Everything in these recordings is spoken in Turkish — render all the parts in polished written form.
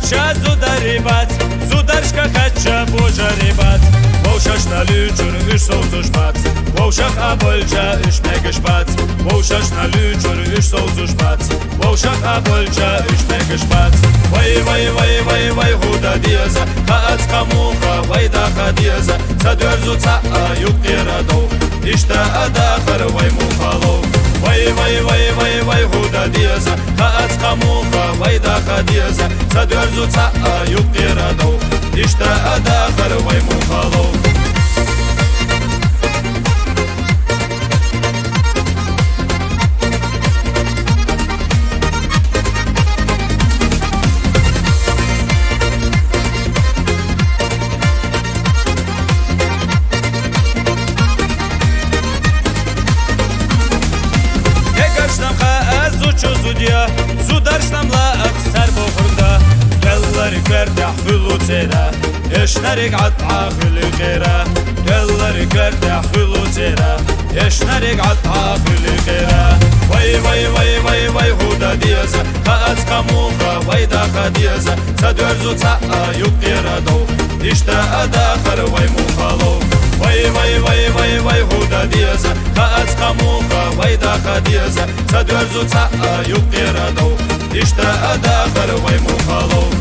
хача зударибац, зударшка хача божарибац. Вовшаш на лючур үш соузуш бац, вовшах абольча үш мегиш бац. Вовшаш на лючур үш соузуш бац, вовшах абольча үш мегиш бац. Вай вай вай вай вай худа дияза, хац камуха вай даха дияза. Задверзу ца аюк ирадов, ишта адахар вай мухалов. Вай вай вай вай вай худа дияза, хац камуха вай даха дияза. Задверзу ца аюк ирадов, ишта адахар вай мухалов. Зударштам ла аксар бохурда Келлари квердя хвилу цера Ешнарик ат'a хвили гера Келлари квердя хвилу цера Ешнарик ат'a хвили гера Вай вай вай вай вай худа дияза Хац камуха вай даха дияза Задверзу ца аюк ирадов Ишта адахар вай мухалов Вай вай вай вай вай худа дияза Хац камуха вай даха дияза Задверзу ца аюк ирадов Ишта адахар вай мухалов.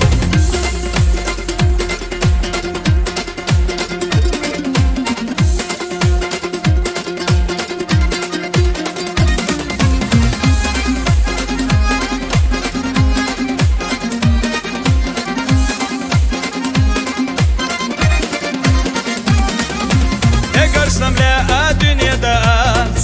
Egarştamla dünyada,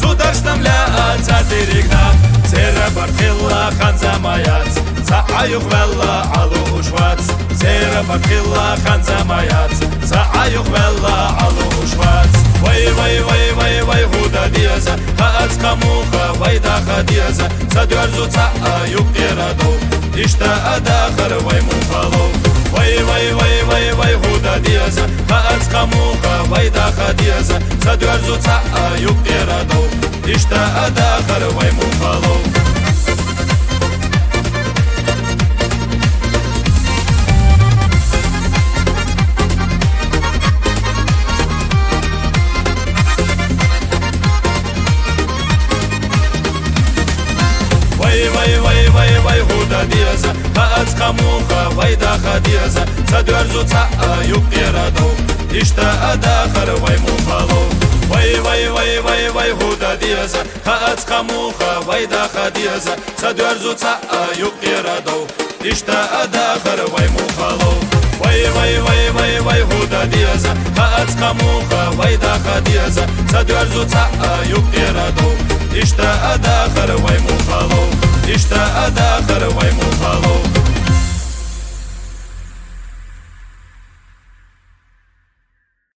sudarştamla çatirigna. Zera barkilla khanzamayat, saayuk vella alu ushvat. Zera barkilla khanzamayat, saayuk vella alu ushvat. Vay vay vay vay vay huda diyaza, haaz kamuha vay daha diyaza. Zadverzu saayuk iradov, ishta adakar vay mufalov. Vay vay vay vay vay huda diyaza, haaz kamuha vay daha diyaza. Zadverzu saayuk iradov, ishta adakar vay mufalov. Vay vay vay vay vay huda diyaza, haaz kamuha vay daha diyaza. Zadverzu saayuk iradov, ishta adakar vay mufalov. Vay vay vay vay vay huda diyaza, haaz kamuha vay daha diyaza. Zadverzu saayuk iradov, ishta adakar vay mufalov. Vay vay vay vay vay huda diyaza, haaz kamuha vay daha diyaza. Zadverzu saayuk iradov, ishta adakar vay mufalov. İşte adakar vay mufalov.